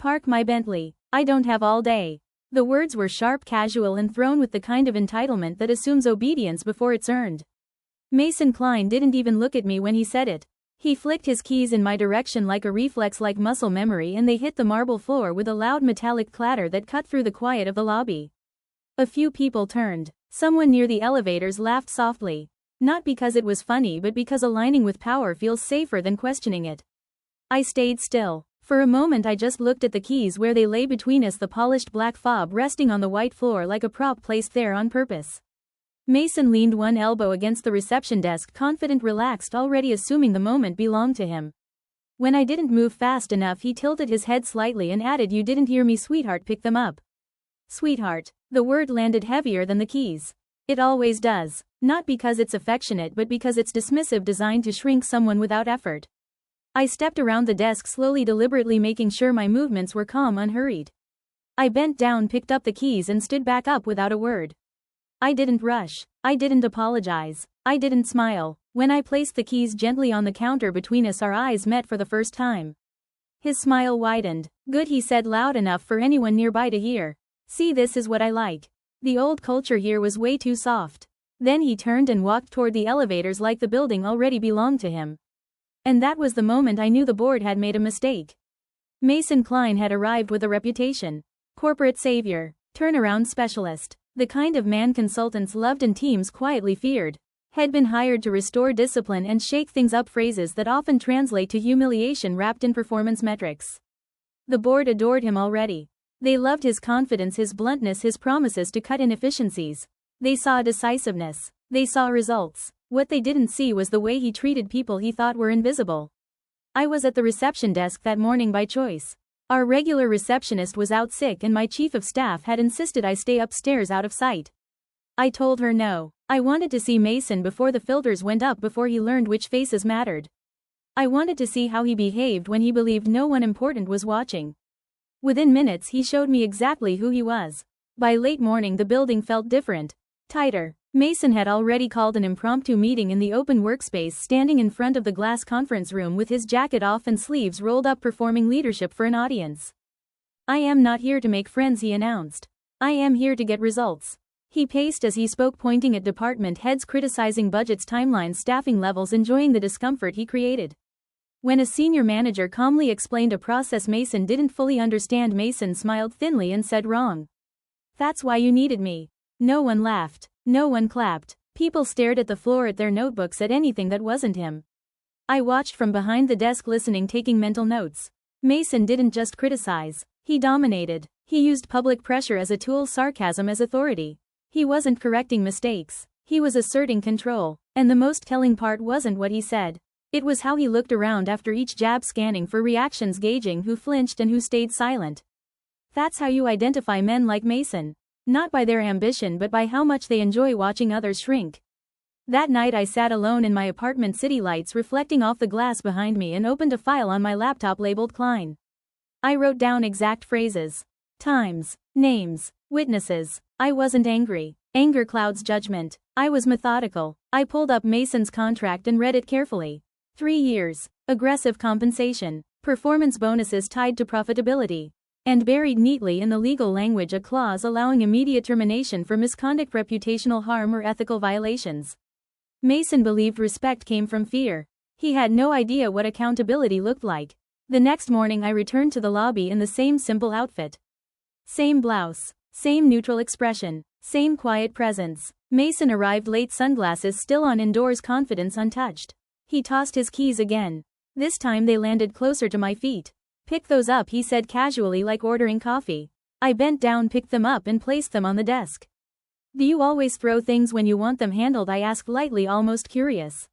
Park my Bentley. I don't have all day. The words were sharp, casual, and thrown with the kind of entitlement that assumes obedience before it's earned. Mason Klein didn't even look at me when he said it. He flicked his keys in my direction like a reflex, like muscle memory, and they hit the marble floor with a loud metallic clatter that cut through the quiet of the lobby. A few people turned. Someone near the elevators laughed softly. Not because it was funny, but because aligning with power feels safer than questioning it. I stayed still. For a moment I just looked at the keys where they lay between us, the polished black fob resting on the white floor like a prop placed there on purpose. Mason leaned one elbow against the reception desk, confident, relaxed, already assuming the moment belonged to him. When I didn't move fast enough, he tilted his head slightly and added, "You didn't hear me, sweetheart. Pick them up." Sweetheart. The word landed heavier than the keys. It always does. Not because it's affectionate, but because it's dismissive, designed to shrink someone without effort. I stepped around the desk slowly, deliberately, making sure my movements were calm, unhurried. I bent down, picked up the keys, and stood back up without a word. I didn't rush. I didn't apologize. I didn't smile. When I placed the keys gently on the counter between us, our eyes met for the first time. His smile widened. "Good," he said, loud enough for anyone nearby to hear. "See, this is what I like. The old culture here was way too soft." Then he turned and walked toward the elevators like the building already belonged to him. And that was the moment I knew the board had made a mistake. Mason Klein had arrived with a reputation. Corporate savior. Turnaround specialist. The kind of man consultants loved and teams quietly feared. Had been hired to restore discipline and shake things up, phrases that often translate to humiliation wrapped in performance metrics. The board adored him already. They loved his confidence, his bluntness, his promises to cut inefficiencies. They saw decisiveness. They saw results. What they didn't see was the way he treated people he thought were invisible. I was at the reception desk that morning by choice. Our regular receptionist was out sick and my chief of staff had insisted I stay upstairs out of sight. I told her no. I wanted to see Mason before the filters went up, before he learned which faces mattered. I wanted to see how he behaved when he believed no one important was watching. Within minutes he showed me exactly who he was. By late morning the building felt different. Tighter. Mason had already called an impromptu meeting in the open workspace, standing in front of the glass conference room with his jacket off and sleeves rolled up, performing leadership for an audience. "I am not here to make friends," he announced. "I am here to get results." He paced as he spoke, pointing at department heads, criticizing budgets, timelines, staffing levels, enjoying the discomfort he created. When a senior manager calmly explained a process Mason didn't fully understand, Mason smiled thinly and said, "Wrong. That's why you needed me." No one laughed. No one clapped. People stared at the floor, at their notebooks, at anything that wasn't him. I watched from behind the desk, listening, taking mental notes. Mason didn't just criticize. He dominated. He used public pressure as a tool, sarcasm as authority. He wasn't correcting mistakes. He was asserting control. And the most telling part wasn't what he said. It was how he looked around after each jab, scanning for reactions, gauging who flinched and who stayed silent. That's how you identify men like Mason. Not by their ambition, but by how much they enjoy watching others shrink. That night I sat alone in my apartment, city lights reflecting off the glass behind me, and opened a file on my laptop labeled Klein. I wrote down exact phrases, times, names, witnesses. I wasn't angry. Anger clouds judgment. I was methodical. I pulled up Mason's contract and read it carefully. 3 years. Aggressive compensation. Performance bonuses tied to profitability. And buried neatly in the legal language a clause allowing immediate termination for misconduct, reputational harm, or ethical violations. Mason believed respect came from fear. He had no idea what accountability looked like. The next morning I returned to the lobby in the same simple outfit. Same blouse. Same neutral expression. Same quiet presence. Mason arrived late, sunglasses still on, indoors, confidence untouched. He tossed his keys again. This time they landed closer to my feet. "Pick those up," he said casually, like ordering coffee. I bent down, picked them up, and placed them on the desk. "Do you always throw things when you want them handled?" I asked lightly, almost curious.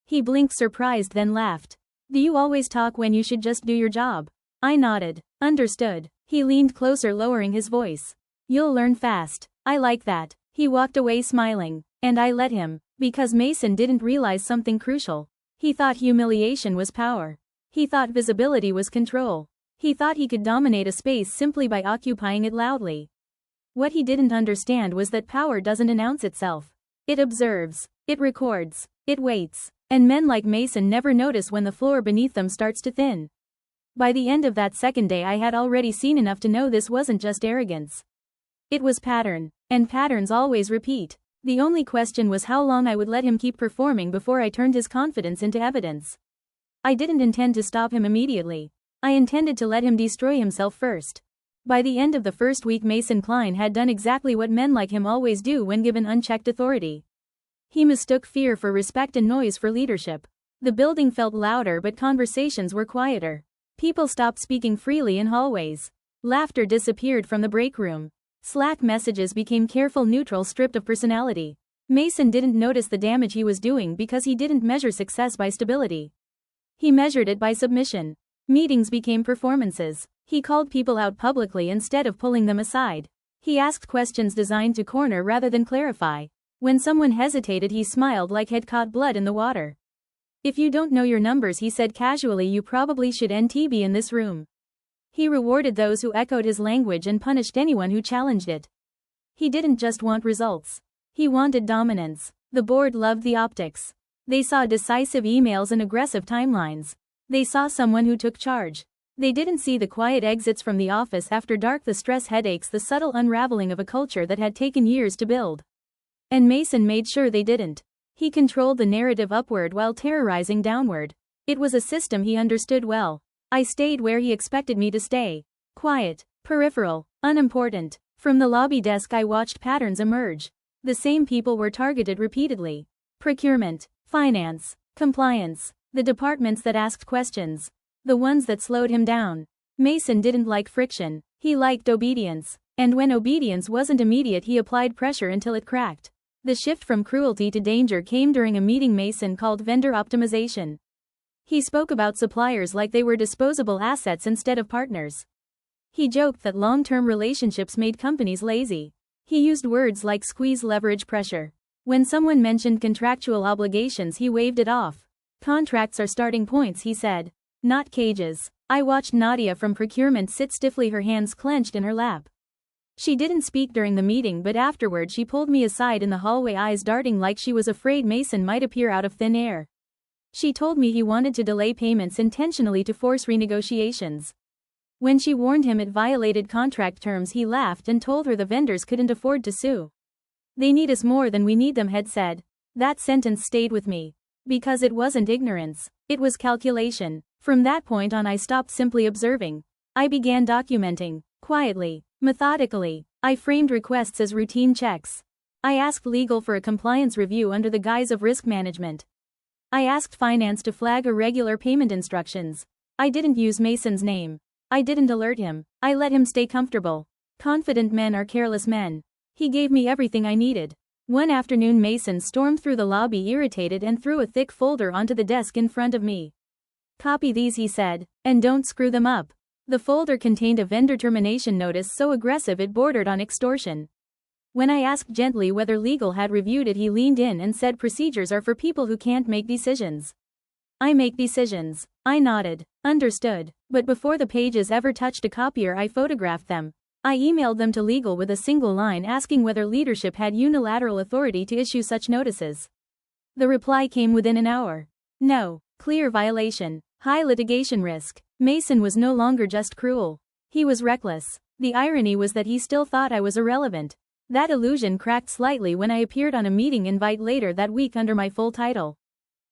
He blinked, surprised, then laughed. "Do you always talk when you should just do your job?" I nodded. "Understood." He leaned closer, lowering his voice. "You'll learn fast." I like that. He walked away smiling. And I let him. Because Mason didn't realize something crucial. He thought humiliation was power. He thought visibility was control. He thought he could dominate a space simply by occupying it loudly. What he didn't understand was that power doesn't announce itself. It observes. It records. It waits. And men like Mason never notice when the floor beneath them starts to thin. By the end of that second day I had already seen enough to know this wasn't just arrogance. It was pattern. And patterns always repeat. The only question was how long I would let him keep performing before I turned his confidence into evidence. I didn't intend to stop him immediately. I intended to let him destroy himself first. By the end of the first week, Mason Klein had done exactly what men like him always do when given unchecked authority. He mistook fear for respect and noise for leadership. The building felt louder but conversations were quieter. People stopped speaking freely in hallways. Laughter disappeared from the break room. Slack messages became careful neutral, stripped of personality. Mason didn't notice the damage he was doing because he didn't measure success by stability. He measured it by submission. Meetings became performances. He called people out publicly instead of pulling them aside. He asked questions designed to corner rather than clarify. When someone hesitated, he smiled like he'd caught blood in the water. "If you don't know your numbers," he said casually, "you probably should be in this room." He rewarded those who echoed his language and punished anyone who challenged it. He didn't just want results. He wanted dominance. The board loved the optics. They saw decisive emails and aggressive timelines. They saw someone who took charge. They didn't see the quiet exits from the office after dark, the stress headaches, the subtle unraveling of a culture that had taken years to build. And Mason made sure they didn't. He controlled the narrative upward while terrorizing downward. It was a system he understood well. I stayed where he expected me to stay. Quiet, peripheral, unimportant. From the lobby desk I watched patterns emerge. The same people were targeted repeatedly. Procurement, finance, compliance. The departments that asked questions. The ones that slowed him down. Mason didn't like friction. He liked obedience. And when obedience wasn't immediate, he applied pressure until it cracked. The shift from cruelty to danger came during a meeting Mason called vendor optimization. He spoke about suppliers like they were disposable assets instead of partners. He joked that long-term relationships made companies lazy. He used words like squeeze, leverage, pressure. When someone mentioned contractual obligations, he waved it off. Contracts are starting points, he said. Not cages. I watched Nadia from procurement sit stiffly, her hands clenched in her lap. She didn't speak during the meeting, but afterward she pulled me aside in the hallway, eyes darting like she was afraid Mason might appear out of thin air. She told me he wanted to delay payments intentionally to force renegotiations. When she warned him it violated contract terms, he laughed and told her the vendors couldn't afford to sue. "They need us more than we need them," Head said. That sentence stayed with me. Because it wasn't ignorance. It was calculation. From that point on I stopped simply observing. I began documenting. Quietly. Methodically. I framed requests as routine checks. I asked legal for a compliance review under the guise of risk management. I asked finance to flag irregular payment instructions. I didn't use Mason's name. I didn't alert him. I let him stay comfortable. Confident men are careless men. He gave me everything I needed. One afternoon Mason stormed through the lobby irritated and threw a thick folder onto the desk in front of me. "Copy these," he said, "and don't screw them up." The folder contained a vendor termination notice so aggressive it bordered on extortion. When I asked gently whether legal had reviewed it, he leaned in and said, "Procedures are for people who can't make decisions." "I make decisions." I nodded. Understood. But before the pages ever touched a copier, I photographed them. I emailed them to legal with a single line asking whether leadership had unilateral authority to issue such notices. The reply came within an hour. No. Clear violation. High litigation risk. Mason was no longer just cruel. He was reckless. The irony was that he still thought I was irrelevant. That illusion cracked slightly when I appeared on a meeting invite later that week under my full title.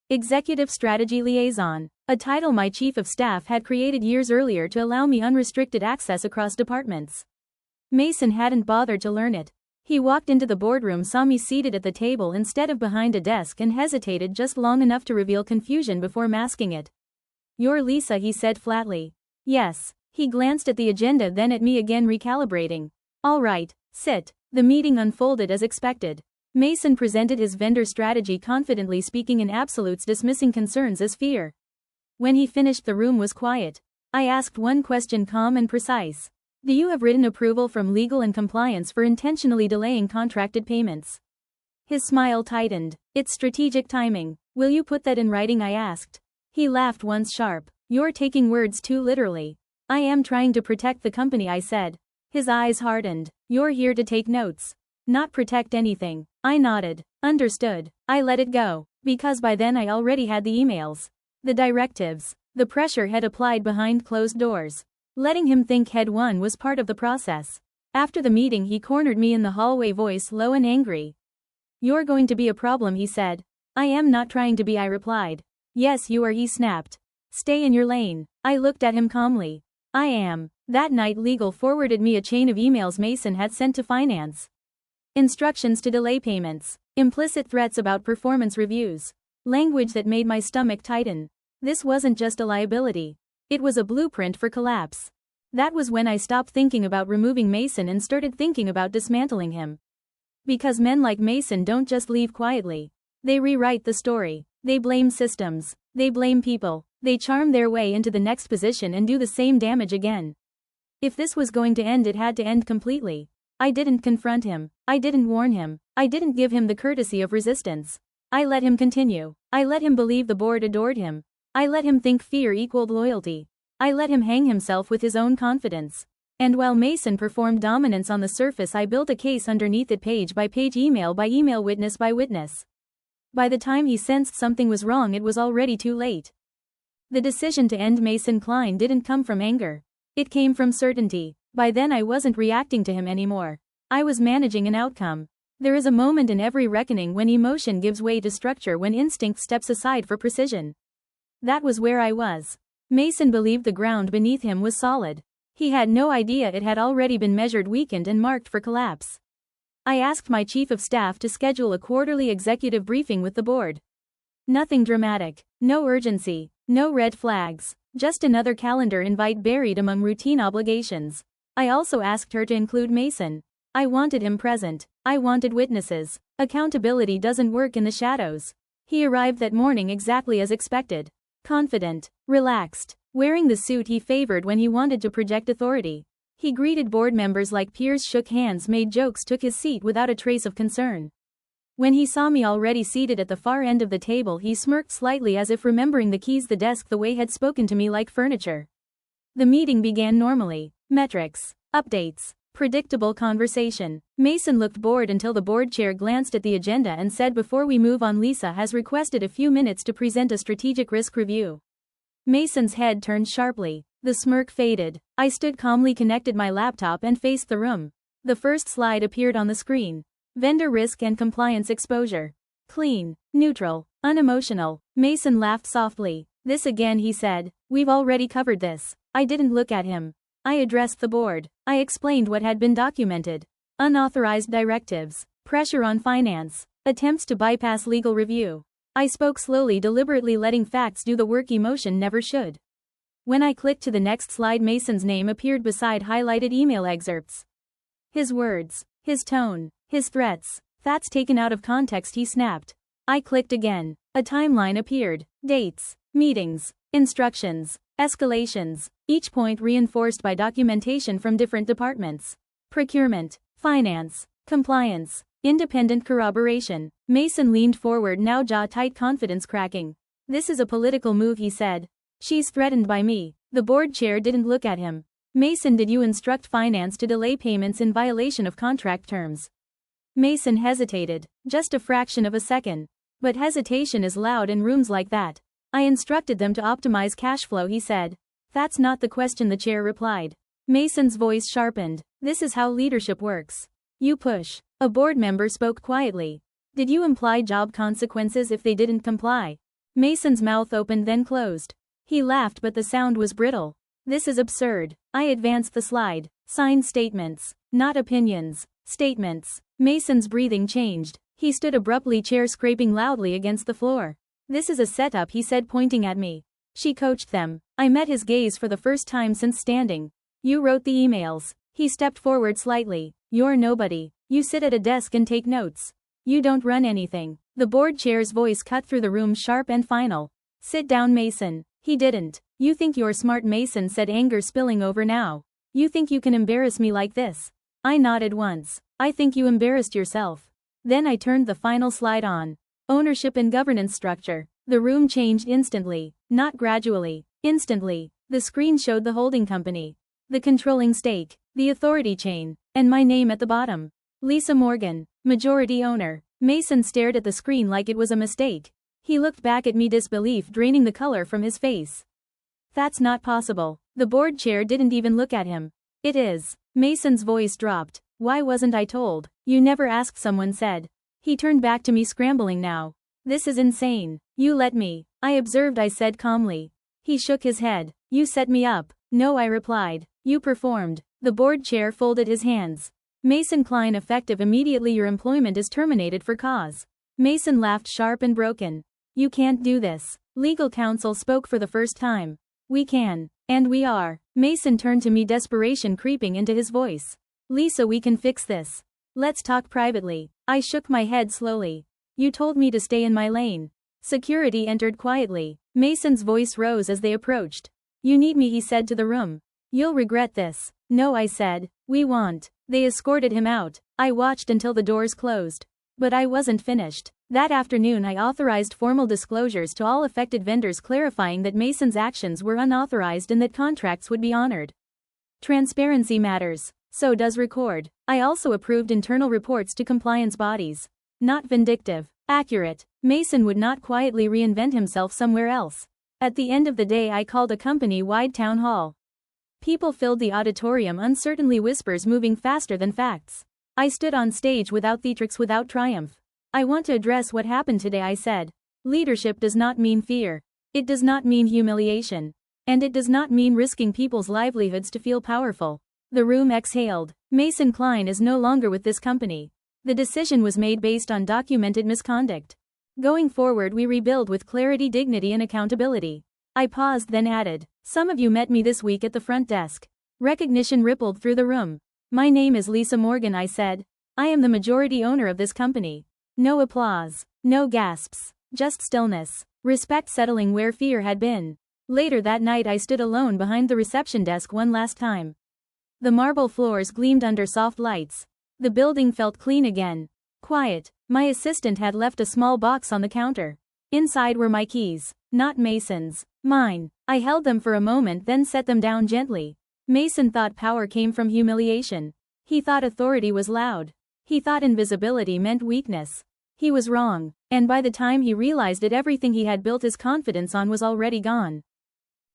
Executive Strategy Liaison. A title my chief of staff had created years earlier to allow me unrestricted access across departments. Mason hadn't bothered to learn it. He walked into the boardroom, saw me seated at the table instead of behind a desk, and hesitated just long enough to reveal confusion before masking it. "You're Lisa," he said flatly. "Yes." He glanced at the agenda, then at me again, recalibrating. "All right, sit." The meeting unfolded as expected. Mason presented his vendor strategy confidently, speaking in absolutes, dismissing concerns as fear. When he finished, the room was quiet. I asked one question, calm and precise. "Do you have written approval from legal and compliance for intentionally delaying contracted payments?" His smile tightened. "It's strategic timing. Will you put that in writing?" I asked. He laughed once sharp. "You're taking words too literally." "I am trying to protect the company," I said. His eyes hardened. "You're here to take notes. Not protect anything." I nodded. Understood. I let it go. Because by then I already had the emails. The directives. The pressure had applied behind closed doors, letting him think head one was part of the process. After the meeting he cornered me in the hallway, voice low and angry. "You're going to be a problem," he said. "I am not trying to be," I replied. "Yes you are," he snapped. "Stay in your lane." I looked at him calmly. "I am." That night legal forwarded me a chain of emails Mason had sent to finance. Instructions to delay payments. Implicit threats about performance reviews. Language that made my stomach tighten. This wasn't just a liability. It was a blueprint for collapse. That was when I stopped thinking about removing Mason and started thinking about dismantling him. Because men like Mason don't just leave quietly. They rewrite the story. They blame systems. They blame people. They charm their way into the next position and do the same damage again. If this was going to end, it had to end completely. I didn't confront him. I didn't warn him. I didn't give him the courtesy of resistance. I let him continue. I let him believe the board adored him. I let him think fear equaled loyalty. I let him hang himself with his own confidence. And while Mason performed dominance on the surface, I built a case underneath it, page by page, email by email, witness by witness. By the time he sensed something was wrong, it was already too late. The decision to end Mason Klein didn't come from anger. It came from certainty. By then I wasn't reacting to him anymore. I was managing an outcome. There is a moment in every reckoning when emotion gives way to structure, when instinct steps aside for precision. That was where I was. Mason believed the ground beneath him was solid. He had no idea it had already been measured, weakened, and marked for collapse. I asked my chief of staff to schedule a quarterly executive briefing with the board. Nothing dramatic, no urgency, no red flags, just another calendar invite buried among routine obligations. I also asked her to include Mason. I wanted him present. I wanted witnesses. Accountability doesn't work in the shadows. He arrived that morning exactly as expected. Confident, relaxed, wearing the suit he favored when he wanted to project authority. He greeted board members like peers, shook hands, made jokes, took his seat without a trace of concern. When he saw me already seated at the far end of the table, he smirked slightly, as if remembering the keys, the desk, the way had spoken to me like furniture. The meeting began normally. Metrics, updates, predictable conversation. Mason looked bored until the board chair glanced at the agenda and said, "Before we move on, Lisa has requested a few minutes to present a strategic risk review." Mason's head turned sharply. The smirk faded. I stood calmly, connected my laptop, and faced the room. The first slide appeared on the screen. Vendor risk and compliance exposure. Clean, neutral, unemotional. Mason laughed softly. "This again," he said. "We've already covered this." I didn't look at him. I addressed the board. I explained what had been documented. Unauthorized directives, pressure on finance, attempts to bypass legal review. I spoke slowly, deliberately, letting facts do the work emotion never should. When I clicked to the next slide, Mason's name appeared beside highlighted email excerpts. His words, his tone, his threats. "That's taken out of context," he snapped. I clicked again. A timeline appeared. Dates, meetings, instructions, escalations, each point reinforced by documentation from different departments. Procurement, finance, compliance, independent corroboration. Mason leaned forward, now jaw tight, confidence cracking. "This is a political move," he said. "She's threatened by me." The board chair didn't look at him. "Mason, did you instruct finance to delay payments in violation of contract terms?" Mason hesitated, just a fraction of a second. "But hesitation is loud in rooms like that." "I instructed them to optimize cash flow," he said. "That's not the question," the chair replied. Mason's voice sharpened. "This is how leadership works. You push." A board member spoke quietly. "Did you imply job consequences if they didn't comply?" Mason's mouth opened, then closed. He laughed, but the sound was brittle. "This is absurd." I advanced the slide. "Signed statements, not opinions. Statements." Mason's breathing changed. He stood abruptly, chair scraping loudly against the floor. "This is a setup," he said, pointing at me. "She coached them." I met his gaze for the first time since standing. "You wrote the emails." He stepped forward slightly. "You're nobody. You sit at a desk and take notes. You don't run anything." The board chair's voice cut through the room, sharp and final. "Sit down, Mason." He didn't. "You think you're smart," Mason said, anger spilling over now. "You think you can embarrass me like this?" I nodded once. "I think you embarrassed yourself." Then I turned the final slide on. Ownership and governance structure. The room changed instantly. Not gradually. Instantly. The screen showed the holding company, the controlling stake, the authority chain, and my name at the bottom. Lisa Morgan, majority owner. Mason stared at the screen like it was a mistake. He looked back at me, disbelief draining the color from his face. That's not possible. The board chair didn't even look at him. It is. Mason's voice dropped. Why wasn't I told? You never asked, someone said. He turned back to me, scrambling now. This is insane. You let me. I observed, I said calmly. He shook his head. You set me up. No, I replied. You performed. The board chair folded his hands. Mason Klein, effective immediately. Your employment is terminated for cause. Mason laughed, sharp and broken. You can't do this. Legal counsel spoke for the first time. We can. And we are. Mason turned to me, desperation creeping into his voice. Lisa, we can fix this. Let's talk privately. I shook my head slowly. You told me to stay in my lane. Security entered quietly. Mason's voice rose as they approached. You need me, he said to the room. You'll regret this. No, I said. We won't. They escorted him out. I watched until the doors closed. But I wasn't finished. That afternoon I authorized formal disclosures to all affected vendors, clarifying that Mason's actions were unauthorized and that contracts would be honored. Transparency matters. So does record. I also approved internal reports to compliance bodies. Not vindictive. Accurate. Mason would not quietly reinvent himself somewhere else. At the end of the day, I called a company-wide town hall. People filled the auditorium, uncertainly, whispers moving faster than facts. I stood on stage without theatrics, without triumph. I want to address what happened today, I said. Leadership does not mean fear. It does not mean humiliation. And it does not mean risking people's livelihoods to feel powerful. The room exhaled. Mason Klein is no longer with this company. The decision was made based on documented misconduct. Going forward, we rebuild with clarity, dignity, and accountability. I paused, then added, some of you met me this week at the front desk. Recognition rippled through the room. My name is Lisa Morgan, I said. I am the majority owner of this company. No applause. No gasps. Just stillness. Respect settling where fear had been. Later that night, I stood alone behind the reception desk one last time. The marble floors gleamed under soft lights. The building felt clean again. Quiet. My assistant had left a small box on the counter. Inside were my keys. Not Mason's. Mine. I held them for a moment, then set them down gently. Mason thought power came from humiliation. He thought authority was loud. He thought invisibility meant weakness. He was wrong. And by the time he realized it, everything he had built his confidence on was already gone.